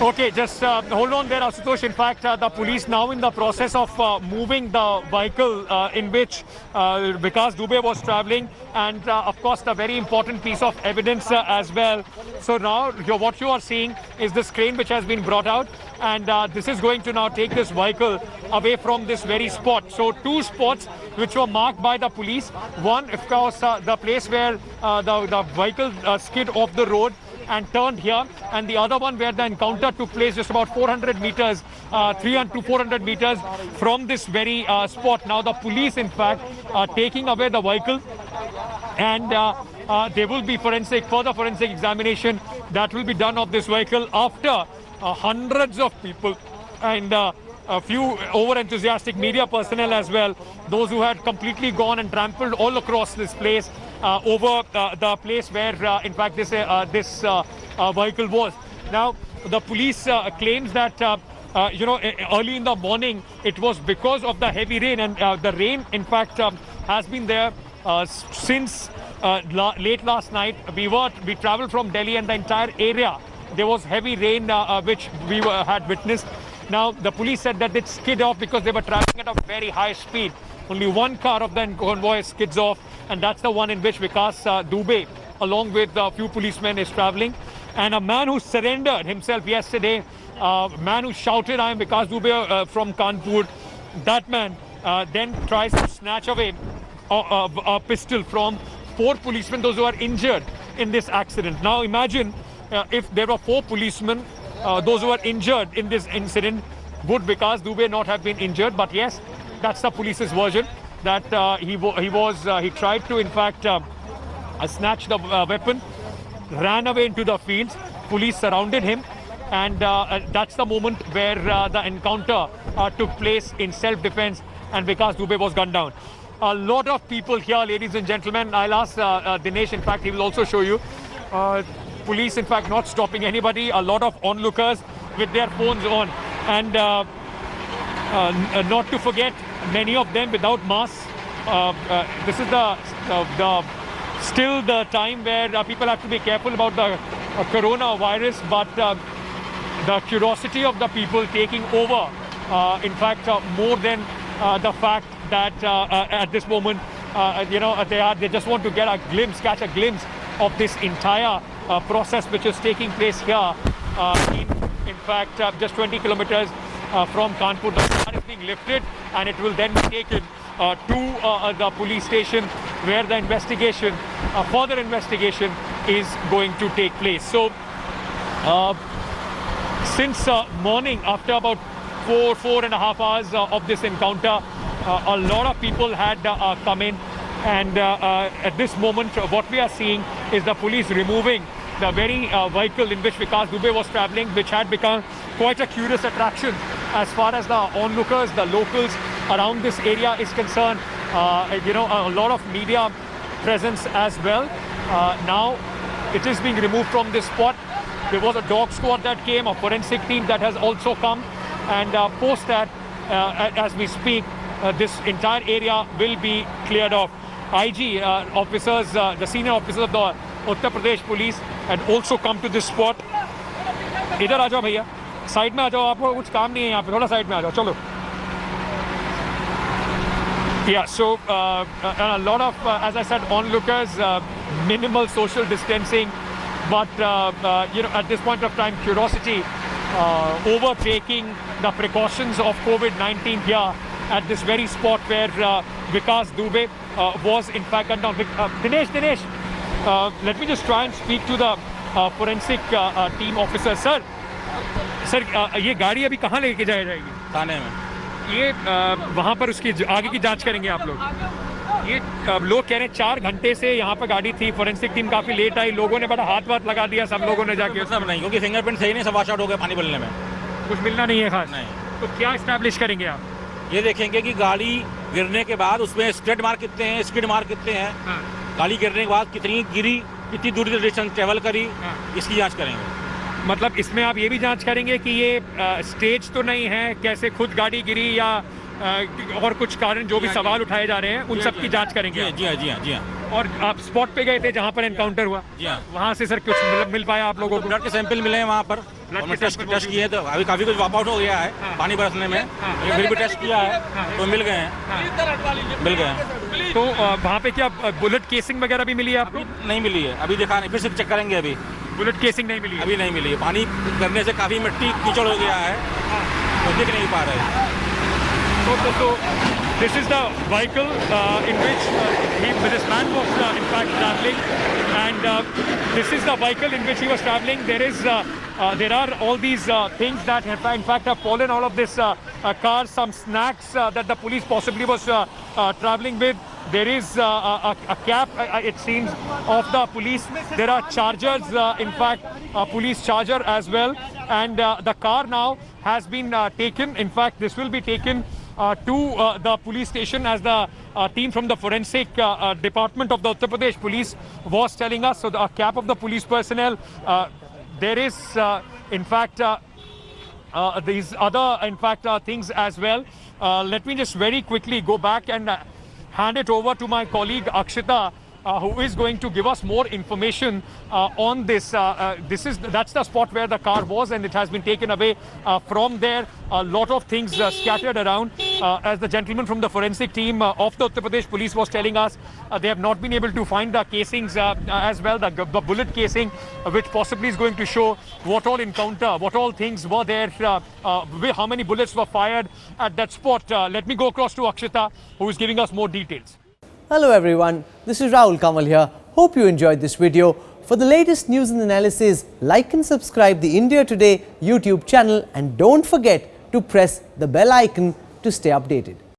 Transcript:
Okay, just hold on there, Asutosh. In fact, the police now in the process of moving the vehicle in which Vikas Dubey was traveling, and of course, the very important piece of evidence as well. So now, what you are seeing is this crane which has been brought out, and this is going to now take this vehicle away from this very spot. So two spots which were marked by the police. One, of course, the place where the vehicle skid off the road and turned here, and the other one where the encounter took place just about 400 meters, 300 to 400 meters from this very spot. Now the police, in fact, are taking away the vehicle, and there will be further forensic examination that will be done of this vehicle after hundreds of people and a few over-enthusiastic media personnel as well, those who had completely gone and trampled all across this place over the place where, in fact, this vehicle was. Now, the police claims that, early in the morning, it was because of the heavy rain, and the rain, in fact, has been there since late last night. We traveled from Delhi, and the entire area, there was heavy rain which we had witnessed. Now, the police said that it skid off because they were traveling at a very high speed. Only one car of the convoy skids off, and that's the one in which Vikas Dubey, along with a few policemen, is traveling. And a man who surrendered himself yesterday, a man who shouted, "I am Vikas Dubey from Kanpur," that man then tries to snatch away a pistol from 4 policemen, those who are injured in this accident. Now, imagine if there were 4 policemen, those who are injured in this incident, would Vikas Dubey not have been injured? But yes, that's the police's version, that he tried to, in fact, snatch the weapon, ran away into the fields. Police surrounded him, and that's the moment where the encounter took place in self-defense, and Vikas Dubey was gunned down. A lot of people here, ladies and gentlemen. I'll ask Dinesh, in fact, he will also show you. Police, in fact, not stopping anybody. A lot of onlookers with their phones on, and not to forget, many of them without masks. This is still the time where people have to be careful about the coronavirus, but the curiosity of the people taking over, in fact, more than the fact that at this moment, they just want to catch a glimpse of this entire process which is taking place here in fact, just 20 kilometers from Kanpur. The car is being lifted, and it will then be taken to the police station where the investigation, further investigation, is going to take place. So, since morning, after about 4.5 hours of this encounter, a lot of people had come in, and at this moment, what we are seeing is the police removing the very vehicle in which Vikas Dubey was traveling, which had become quite a curious attraction as far as the onlookers, the locals around this area is concerned. A lot of media presence as well. Now it is being removed from this spot. There was a dog squad that came, a forensic team that has also come, and post that, as we speak, this entire area will be cleared off. IG officers, the senior officers of the Uttar Pradesh Police had also come to this spot. इधर आ जाओ भैया, side में आ जाओ, आपको कुछ काम नहीं है यहाँ पे, थोड़ा साइड में आ जाओ, चलो. Yeah, so a lot of, as I said, onlookers, minimal social distancing, but at this point of time, curiosity overtaking the precautions of COVID-19 here at this very spot where Vikas Dubey was in fact gunned down. Dinesh, let me just try and speak to the forensic team officer. Sir, ये गाड़ी अभी कहाँ लेके जाई जाएगी? थाने में. ये वहाँ पर उसकी आगे की जांच करेंगे आप लोग. ये लोग कह रहे हैं 4 घंटे से यहाँ पर गाड़ी थी, फोरेंसिक टीम काफी लेट आई, लोगों ने बड़ा हाथ लगा दिया, सब लोगों ने जाके. सब नहीं, क्योंकि फिंगरप्रिंट सही नहीं, सब वॉश आउट हो गया पानी भरने में, कुछ मिलना नहीं है खास. नहीं. तो क्या एस्टैब्लिश करेंगे आप? ये देखेंगे कि गाड़ी गिरने के बाद उसमें स्ट्रेट मार्क कितने हैं, स्किड मार्क कितने हैं. हाँ. गाड़ी गिरने के बाद कितनी गिरी, कितनी दूरी डिस्टेंस ट्रेवल करी. हाँ. इसकी जांच करेंगे. मतलब इसमें आप ये भी जांच करेंगे कि ये स्टेज तो नहीं है, कैसे खुद गाड़ी गिरी या और कुछ कारण जो भी सवाल उठाए जा रहे हैं, उन सब की जांच करेंगे. जी हाँ. और आप स्पॉट पे गए थे जहाँ पर एनकाउंटर हुआ? जी हाँ। वहाँ से सर कुछ मिल पाया आप लोगों को? ब्लड के सैंपल मिले हैं वहाँ पर, ब्लड के टेस्ट सैंपल किए तो अभी काफ़ी कुछ वाप आउट हो गया है पानी बरसने में, लेकिन फिर भी टेस्ट किया है तो मिल गए हैं, मिल गए हैं। तो वहाँ पे क्या बुलेट केसिंग वगैरह भी मिली है आपको? नहीं मिली है, अभी दिखा नहीं, फिर से चेक करेंगे। अभी बुलेट केसिंग नहीं मिली है? अभी नहीं मिली है, पानी करने से काफ़ी मिट्टी कीचड़ हो गया है तो दिख नहीं पा रहे। So this is the vehicle in which this man was in fact traveling, and this is the vehicle in which he was traveling. There are all these things that in fact have fallen out of this car, some snacks that the police possibly was traveling with. There is a cap, it seems, of the police. There are chargers, in fact, a police charger as well. And the car now has been taken. In fact, this will be taken to the police station, as the team from the forensic department of the Uttar Pradesh police was telling us. So the cap of the police personnel, there is in fact these other things as well. Let me just very quickly go back and hand it over to my colleague Akshita, who is going to give us more information on this. That's the spot where the car was, and it has been taken away from there. A lot of things scattered around. As the gentleman from the forensic team of the Uttar Pradesh police was telling us, they have not been able to find the casings as well, the bullet casing, which possibly is going to show what all encounter, what all things were there, how many bullets were fired at that spot. Let me go across to Akshita, who is giving us more details. Hello everyone, this is Rahul Kamal here. Hope you enjoyed this video. For the latest news and analysis, like and subscribe the India Today YouTube channel, and don't forget to press the bell icon to stay updated.